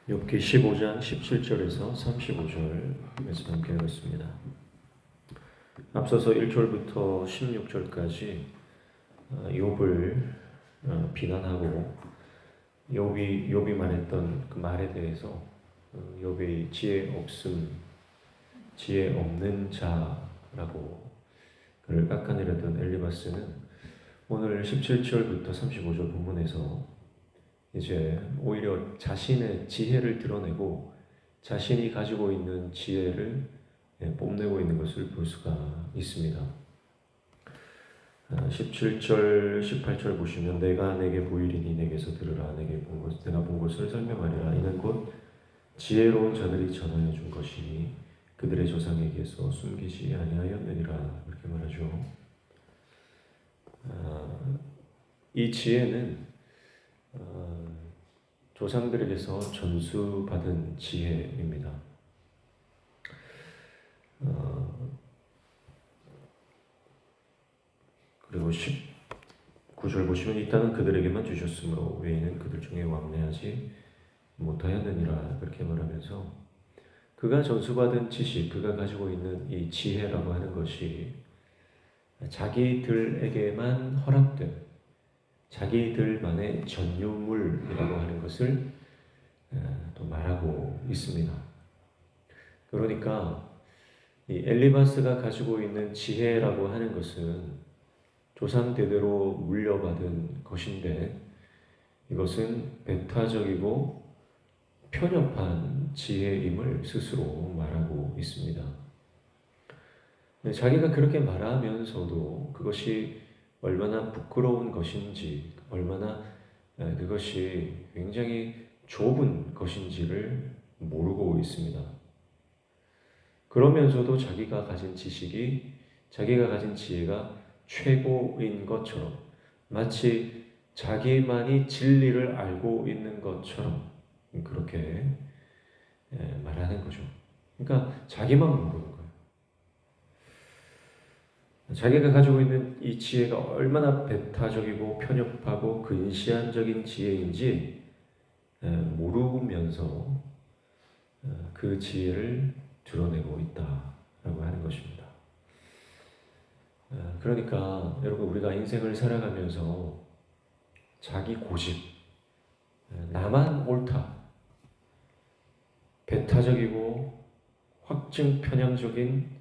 욥기 15장 17절에서 35절 말씀 함께 읽었습니다. 앞서서 1절부터 16절까지 욥을 비난하고 욥이 말했던 그 말에 대해서 욥의 지혜 없는 자라고 그를 깎아내렸던 엘리바스는 오늘 17절부터 35절 본문에서 이제 오히려 자신의 지혜를 드러내고 자신이 가지고 있는 지혜를 뽐내고 있는 것을 볼 수가 있습니다. 17절, 18절 보시면 내가 내게 보이리니 내게서 들으라. 내가 본 것을 설명하리라. 이는 곧 지혜로운 자들이 전하여 준 것이니 그들의 조상에게서 숨기지 아니하였느니라. 이렇게 말하죠. 이 지혜는 조상들에게서 전수받은 지혜입니다. 그리고 19절 보시면 이 땅은 그들에게만 주셨으므로 외에는 그들 중에 왕래하지 못하였느니라. 그렇게 말하면서 그가 전수받은 지식, 그가 가지고 있는 이 지혜라고 하는 것이 자기들에게만 허락된 자기들만의 전유물이라고 하는 것을 또 말하고 있습니다. 그러니까 이 엘리바스가 가지고 있는 지혜라고 하는 것은 조상 대대로 물려받은 것인데 이것은 배타적이고 편협한 지혜임을 스스로 말하고 있습니다. 자기가 그렇게 말하면서도 그것이 얼마나 부끄러운 것인지, 얼마나 그것이 굉장히 좁은 것인지를 모르고 있습니다. 그러면서도 자기가 가진 지식이, 자기가 가진 지혜가 최고인 것처럼, 마치 자기만이 진리를 알고 있는 것처럼 그렇게 말하는 거죠. 그러니까 자기만 모르는 거예요. 자기가 가지고 있는 이 지혜가 얼마나 배타적이고 편협하고 근시안적인 지혜인지 모르면서 그 지혜를 드러내고 있다라고 하는 것입니다. 그러니까 여러분, 우리가 인생을 살아가면서 자기 고집, 나만 옳다, 배타적이고 확증 편향적인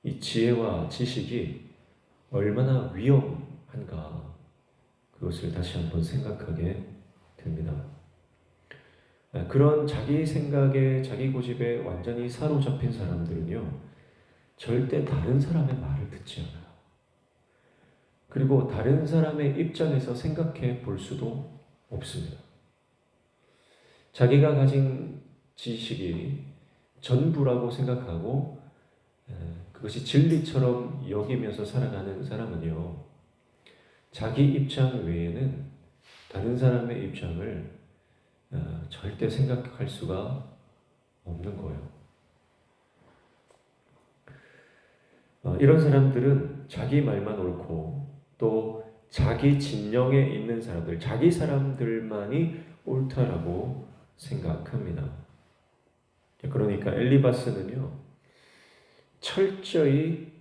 이 지혜와 지식이 얼마나 위험한가, 그것을 다시 한번 생각하게 됩니다. 그런 자기 생각에, 자기 고집에 완전히 사로잡힌 사람들은요, 절대 다른 사람의 말을 듣지 않아요. 그리고 다른 사람의 입장에서 생각해 볼 수도 없습니다. 자기가 가진 지식이 전부라고 생각하고 그것이 진리처럼 여기면서 살아가는 사람은요, 자기 입장 외에는 다른 사람의 입장을 절대 생각할 수가 없는 거예요. 이런 사람들은 자기 말만 옳고 또 자기 진영에 있는 사람들, 자기 사람들만이 옳다라고 생각합니다. 그러니까 엘리바스는요, 철저히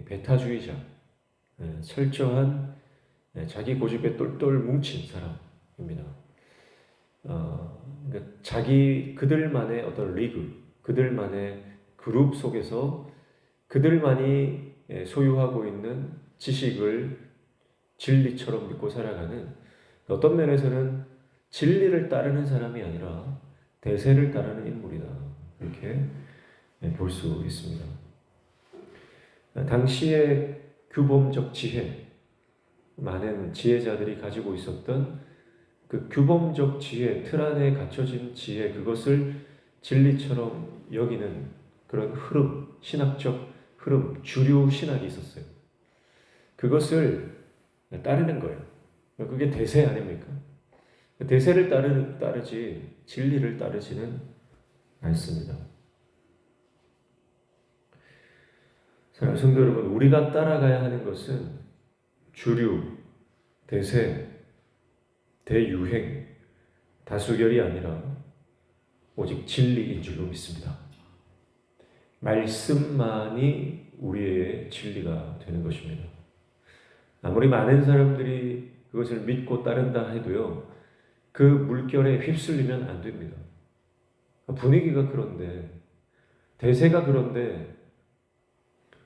배타주의자, 철저한 자기 고집에 똘똘 뭉친 사람입니다. 그러니까 그들만의 어떤 리그, 그들만의 그룹 속에서 그들만이 소유하고 있는 지식을 진리처럼 믿고 살아가는, 어떤 면에서는 진리를 따르는 사람이 아니라 대세를 따르는 인물이다, 이렇게 볼 수 있습니다. 당시의 규범적 지혜, 많은 지혜자들이 가지고 있었던 그 규범적 지혜, 틀 안에 갖춰진 지혜, 그것을 진리처럼 여기는 그런 흐름, 신학적 흐름, 주류 신학이 있었어요. 그것을 따르는 거예요. 그게 대세 아닙니까? 대세를 따르지 진리를 따르지는 않습니다. 사랑하는 성도 여러분, 우리가 따라가야 하는 것은 주류, 대세, 대유행, 다수결이 아니라 오직 진리인 줄로 믿습니다. 말씀만이 우리의 진리가 되는 것입니다. 아무리 많은 사람들이 그것을 믿고 따른다 해도요, 그 물결에 휩쓸리면 안 됩니다. 분위기가 그런데, 대세가 그런데,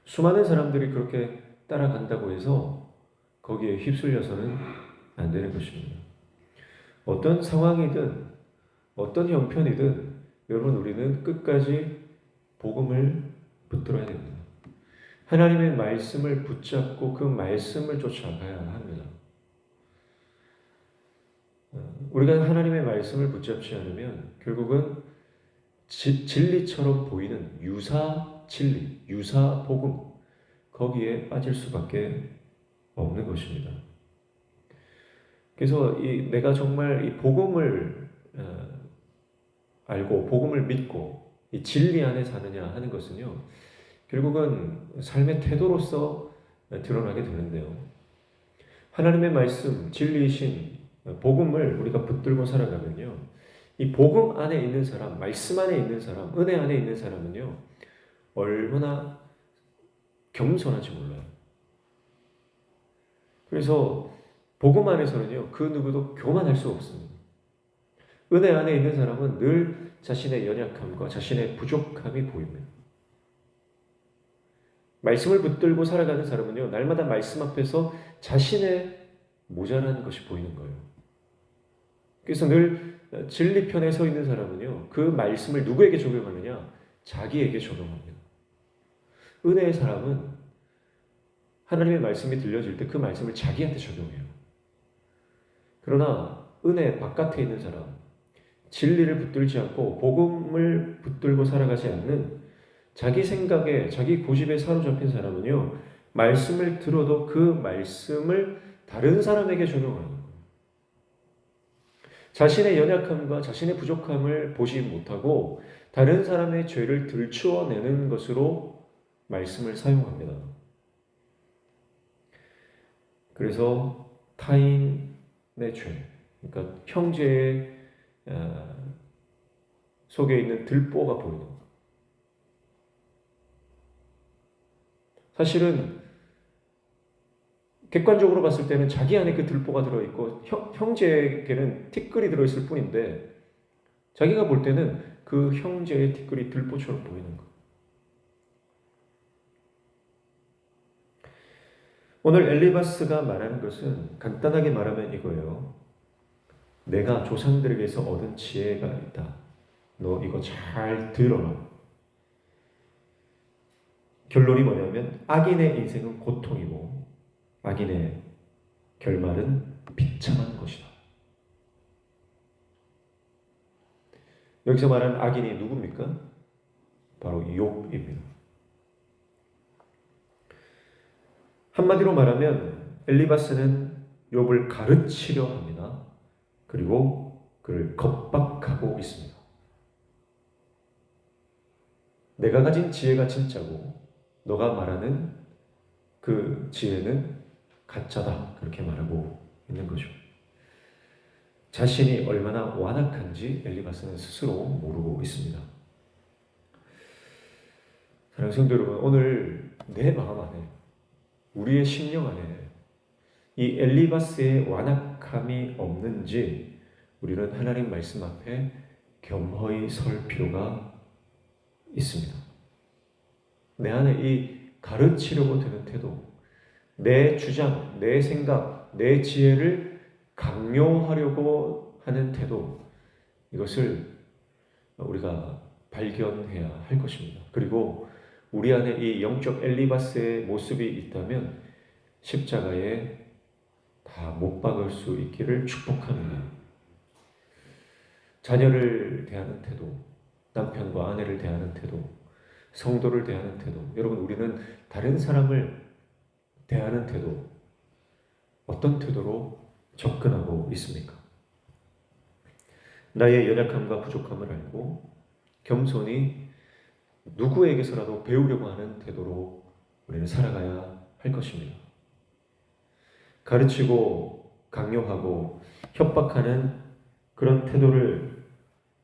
수많은 사람들이 그렇게 따라간다고 해서 거기에 휩쓸려서는 안 되는 것입니다. 어떤 상황이든, 어떤 형편이든, 여러분, 우리는 끝까지 복음을 붙들어야 됩니다. 하나님의 말씀을 붙잡고 그 말씀을 쫓아가야 합니다. 우리가 하나님의 말씀을 붙잡지 않으면 결국은 진리처럼 보이는 유사 진리, 유사 복음, 거기에 빠질 수밖에 없는 것입니다. 그래서 내가 정말 이 복음을 알고 복음을 믿고 이 진리 안에 사느냐 하는 것은요, 결국은 삶의 태도로서 드러나게 되는데요. 하나님의 말씀, 진리이신 복음을 우리가 붙들고 살아가면요, 이 복음 안에 있는 사람, 말씀 안에 있는 사람, 은혜 안에 있는 사람은요, 얼마나 겸손한지 몰라요. 그래서 복음 안에서는요, 그 누구도 교만할 수 없습니다. 은혜 안에 있는 사람은 늘 자신의 연약함과 자신의 부족함이 보입니다. 말씀을 붙들고 살아가는 사람은요, 날마다 말씀 앞에서 자신의 모자라는 것이 보이는 거예요. 그래서 늘 진리 편에 서 있는 사람은요, 그 말씀을 누구에게 적용하느냐? 자기에게 적용합니다. 은혜의 사람은 하나님의 말씀이 들려질 때 그 말씀을 자기한테 적용해요. 그러나 은혜 바깥에 있는 사람, 진리를 붙들지 않고 복음을 붙들고 살아가지 않는 자기 생각에, 자기 고집에 사로잡힌 사람은요, 말씀을 들어도 그 말씀을 다른 사람에게 적용하는 거예요. 자신의 연약함과 자신의 부족함을 보지 못하고 다른 사람의 죄를 들추어내는 것으로 말씀을 사용합니다. 그래서 타인의 죄, 그러니까 형제의 속에 있는 들보가 보이는 거예요. 사실은 객관적으로 봤을 때는 자기 안에 그 들보가 들어있고 형제에게는 티끌이 들어있을 뿐인데 자기가 볼 때는 그 형제의 티끌이 들보처럼 보이는 거예요. 오늘 엘리바스가 말하는 것은 간단하게 말하면 이거예요. 내가 조상들에게서 얻은 지혜가 있다. 너 이거 잘 들어라. 결론이 뭐냐면 악인의 인생은 고통이고 악인의 결말은 비참한 것이다. 여기서 말하는 악인이 누굽니까? 바로 욥입니다. 한마디로 말하면 엘리바스는 욥을 가르치려 합니다. 그리고 그를 겁박하고 있습니다. 내가 가진 지혜가 진짜고 너가 말하는 그 지혜는 가짜다. 그렇게 말하고 있는 거죠. 자신이 얼마나 완악한지 엘리바스는 스스로 모르고 있습니다. 사랑하는 성도 여러분, 오늘 내 마음 안에, 우리의 심령 안에 이 엘리바스의 완악함이 없는지 우리는 하나님 말씀 앞에 겸허히 설 필요가 있습니다. 내 안에 이 가르치려고 드는 태도, 내 주장, 내 생각, 내 지혜를 강요하려고 하는 태도, 이것을 우리가 발견해야 할 것입니다. 그리고 우리 안에 이 영적 엘리바스의 모습이 있다면 십자가에 다 못 박을 수 있기를 축복합니다. 자녀를 대하는 태도, 남편과 아내를 대하는 태도, 성도를 대하는 태도, 여러분 우리는 다른 사람을 대하는 태도, 어떤 태도로 접근하고 있습니까? 나의 연약함과 부족함을 알고 겸손히 누구에게서라도 배우려고 하는 태도로 우리는 살아가야 할 것입니다. 가르치고 강요하고 협박하는 그런 태도를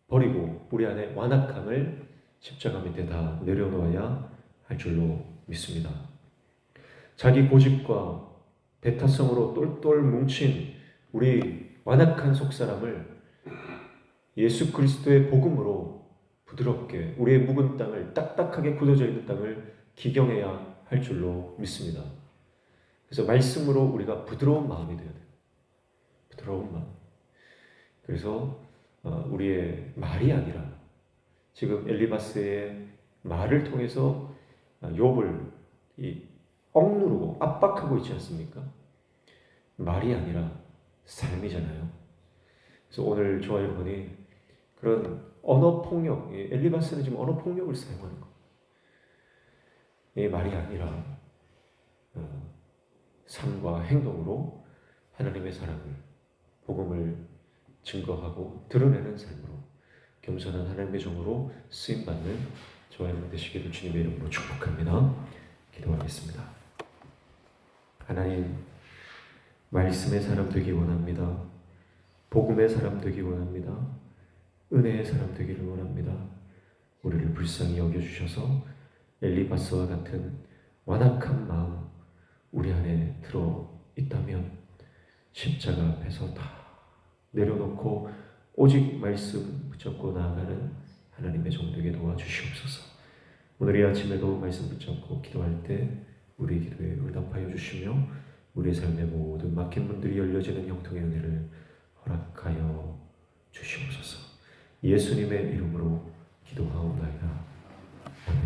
버리고 우리 안에 완악함을 십자가 밑에 다 내려놓아야 할 줄로 믿습니다. 자기 고집과 배타성으로 똘똘 뭉친 우리 완악한 속사람을 예수 그리스도의 복음으로 부드럽게 우리의 묵은 땅을, 딱딱하게 굳어져 있는 땅을 기경해야 할 줄로 믿습니다. 그래서 말씀으로 우리가 부드러운 마음이 되어야 돼요. 부드러운 마음. 그래서 우리의 말이 아니라 지금 엘리바스의 말을 통해서 욥을 억누르고 압박하고 있지 않습니까? 말이 아니라 삶이잖아요. 그래서 오늘 저와 여러분이 그런 언어 폭력, 엘리바스는 지금 언어 폭력을 사용하는 거예요. 이 말이 아니라 삶과 행동으로 하나님의 사랑을, 복음을 증거하고 드러내는 삶으로 겸손한 하나님의 종으로 쓰임받는 저와 여러분 되시기를 주님의 이름으로 축복합니다. 기도하겠습니다. 하나님, 말씀의 사람 되기 원합니다. 복음의 사람 되기 원합니다. 은혜의 사람 되기를 원합니다. 우리를 불쌍히 여겨주셔서 엘리바스와 같은 완악한 마음 우리 안에 들어 있다면 십자가 앞에서 다 내려놓고 오직 말씀 붙잡고 나아가는 하나님의 종되게 도와주시옵소서. 오늘 이 아침에도 말씀 붙잡고 기도할 때 우리 기도에 응답하여 주시며 우리의 삶의 모든 막힌 문들이 열려지는 형통의 은혜를 허락하여 주시옵소서. 예수님의 이름으로 기도하옵나이다. 아멘.